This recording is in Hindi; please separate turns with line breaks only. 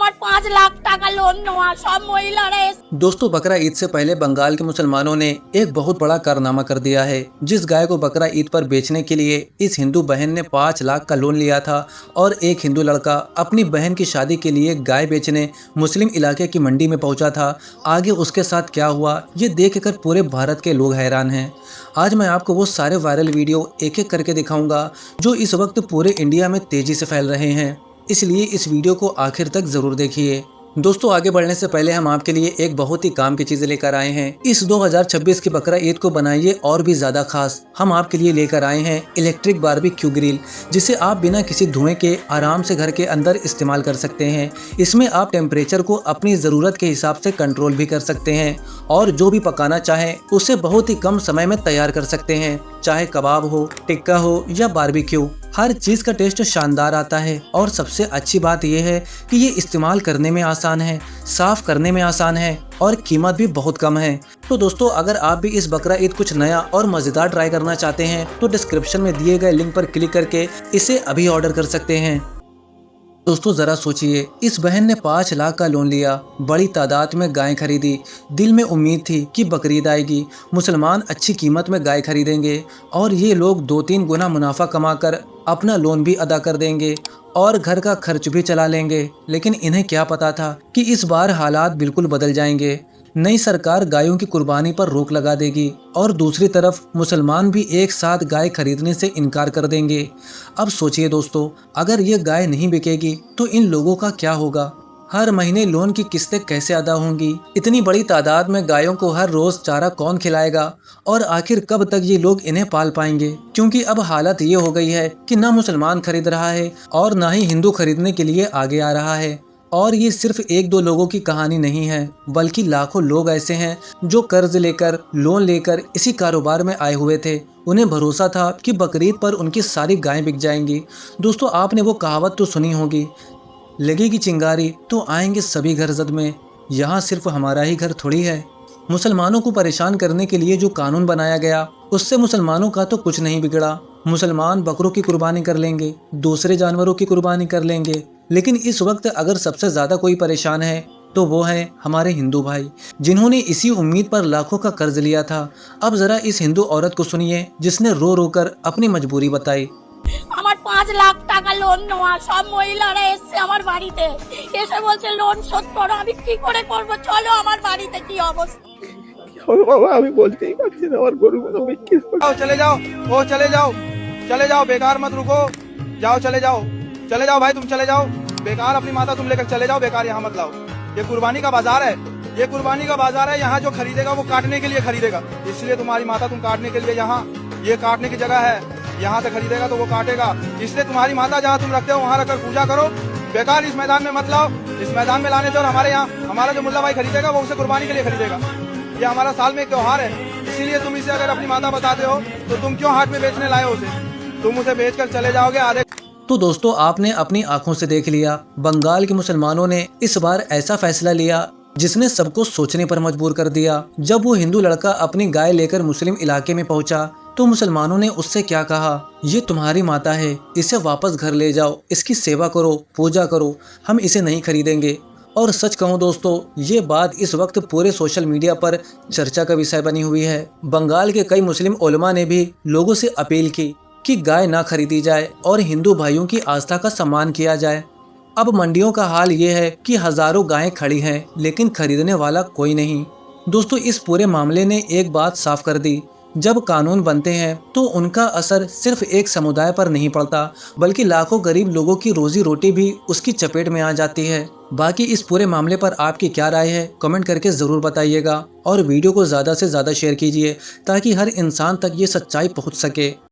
আমার 5 লাখ টাকা লোন নেওয়া সব মহিলারা
दोस्तों बकरा ईद से पहले बंगाल के मुसलमानों ने एक बहुत बड़ा कारनामा कर दिया है। जिस गाय को बकरा ईद पर बेचने के लिए इस हिंदू बहन ने 5 लाख का लोन लिया था और एक हिंदू लड़का अपनी बहन की शादी के लिए गाय बेचने मुस्लिम इलाके की मंडी में पहुंचा था। आगे उसके साथ क्या हुआ ये देखकर पूरे भारत के लोग हैरान हैं। आज मैं आपको वो सारे वायरल वीडियो एक एक करके दिखाऊंगा जो इस वक्त पूरे इंडिया में तेजी से फैल रहे हैं, इसलिए इस वीडियो को आखिर तक जरूर देखिए। दोस्तों आगे बढ़ने से पहले हम आपके लिए एक बहुत ही काम की चीज़ें लेकर आए हैं। इस 2026 की बकरा ईद को बनाइए और भी ज़्यादा खास। हम आपके लिए लेकर आए हैं इलेक्ट्रिक बारबेक्यू ग्रिल, जिसे आप बिना किसी धुएं के आराम से घर के अंदर इस्तेमाल कर सकते हैं। इसमें आप टेम्परेचर को अपनी ज़रूरत के हिसाब से कंट्रोल भी कर सकते हैं और जो भी पकाना चाहें उसे बहुत ही कम समय में तैयार कर सकते हैं। चाहे कबाब हो, टिक्का हो या बारबेक्यू, हर चीज़ का टेस्ट शानदार आता है। और सबसे अच्छी बात यह है कि ये इस्तेमाल करने में आसान है, साफ़ करने में आसान है और कीमत भी बहुत कम है। तो दोस्तों अगर आप भी इस बकरा ईद कुछ नया और मज़ेदार ट्राई करना चाहते हैं तो डिस्क्रिप्शन में दिए गए लिंक पर क्लिक करके इसे अभी ऑर्डर कर सकते हैं। दोस्तों ज़रा सोचिए, इस बहन ने 5 लाख का लोन लिया, बड़ी तादाद में गाय खरीदी, दिल में उम्मीद थी कि बकरीद आएगी, मुसलमान अच्छी कीमत में गाय खरीदेंगे और ये लोग 2-3 गुना मुनाफा कमाकर अपना लोन भी अदा कर देंगे और घर का खर्च भी चला लेंगे। लेकिन इन्हें क्या पता था कि इस बार हालात बिल्कुल बदल जाएंगे। नई सरकार गायों की कुर्बानी पर रोक लगा देगी और दूसरी तरफ मुसलमान भी एक साथ गाय खरीदने से इनकार कर देंगे। अब सोचिए दोस्तों, अगर ये गाय नहीं बिकेगी तो इन लोगों का क्या होगा? हर महीने लोन की किस्तें कैसे अदा होंगी? इतनी बड़ी तादाद में गायों को हर रोज चारा कौन खिलाएगा? और आखिर कब तक ये लोग इन्हें पाल पाएंगे? क्योंकि अब हालत ये हो गई है कि ना मुसलमान खरीद रहा है और ना ही हिंदू खरीदने के लिए आगे आ रहा है। और ये सिर्फ 1-2 लोगों की कहानी नहीं है, बल्कि लाखों लोग ऐसे हैं जो कर्ज लेकर, लोन लेकर इसी कारोबार में आए हुए थे। उन्हें भरोसा था कि बकरीद पर उनकी सारी गायें बिक जाएंगी। दोस्तों आपने वो कहावत तो सुनी होगी, लगेगी चिंगारी तो आएंगे सभी घर जद में। यहाँ सिर्फ हमारा ही घर थोड़ी है। मुसलमानों को परेशान करने के लिए जो कानून बनाया गया उससे मुसलमानों का तो कुछ नहीं बिगड़ा। मुसलमान बकरों की कुर्बानी कर लेंगे, दूसरे जानवरों की कुर्बानी कर लेंगे, लेकिन इस वक्त अगर सबसे ज़्यादा कोई परेशान है तो वो है हमारे हिंदू भाई, जिन्होंने इसी उम्मीद पर लाखों का कर्ज लिया था। अब ज़रा इस हिंदू औरत को सुनिए जिसने रो रो कर अपनी मजबूरी बताई।
আমার 5 লাখ টাকা লোন নেওয়া সব মহিলারা এসে আমার বাড়িতে এসে বলছে লোন শোধ করো। আমি কি করে করব? চলো আমার বাড়িতে কি অবস্থা।
বাবা আমি বলতেই পারছি না, আমার গরুগুলো বিক্রি করে
जाओ चले जाओ, ओ चले जाओ, बेकार मत रुको, जाओ चले जाओ भाई, तुम चले जाओ, बेकार अपनी माता तुम लेकर चले जाओ, बेकार यहाँ मत लाओ। ये कुर्बानी का बाजार है, ये कुर्बानी का बाजार है। यहाँ जो खरीदेगा वो काटने के लिए खरीदेगा, इसलिए तुम्हारी माता तुम काटने के लिए, यहाँ ये काटने की जगह है, यहाँ से खरीदेगा तो वो काटेगा। इसलिए तुम्हारी माता जहाँ तुम रखते हो वहाँ रखकर पूजा करो, बेकार इस मैदान में मत लाओ। इस मैदान में लाने से और हमारे यहाँ हमारा जो मुल्ला भाई खरीदेगा वो उसे कुर्बानी के लिए खरीदेगा। ये हमारा साल में एक त्योहार है, इसीलिए तुम इसे अगर अपनी माता बताते हो तो तुम क्यों हाट में बेचने लाए हो उसे? तुम उसे बेचकर चले जाओगे आधे।
तो दोस्तों आपने अपनी आंखों से देख लिया, बंगाल के मुसलमानों ने इस बार ऐसा फैसला लिया जिसने सबको सोचने पर मजबूर कर दिया। जब वो हिंदू लड़का अपनी गाय लेकर मुस्लिम इलाके में पहुंचा तो मुसलमानों ने उससे क्या कहा, ये तुम्हारी माता है, इसे वापस घर ले जाओ, इसकी सेवा करो, पूजा करो, हम इसे नहीं खरीदेंगे। और सच कहूँ दोस्तों, ये बात इस वक्त पूरे सोशल मीडिया पर चर्चा का विषय बनी हुई है। बंगाल के कई मुस्लिम उलमा ने भी लोगों से अपील की कि गाय ना खरीदी जाए और हिंदू भाइयों की आस्था का सम्मान किया जाए। अब मंडियों का हाल ये है कि हजारों गायें खड़ी हैं लेकिन खरीदने वाला कोई नहीं। दोस्तों इस पूरे मामले ने एक बात साफ कर दी, जब कानून बनते हैं तो उनका असर सिर्फ एक समुदाय पर नहीं पड़ता, बल्कि लाखों गरीब लोगों की रोजी रोटी भी उसकी चपेट में आ जाती है। बाकी इस पूरे मामले पर आपकी क्या राय है कमेंट करके ज़रूर बताइएगा और वीडियो को ज़्यादा से ज़्यादा शेयर कीजिए ताकि हर इंसान तक ये सच्चाई पहुंच सके।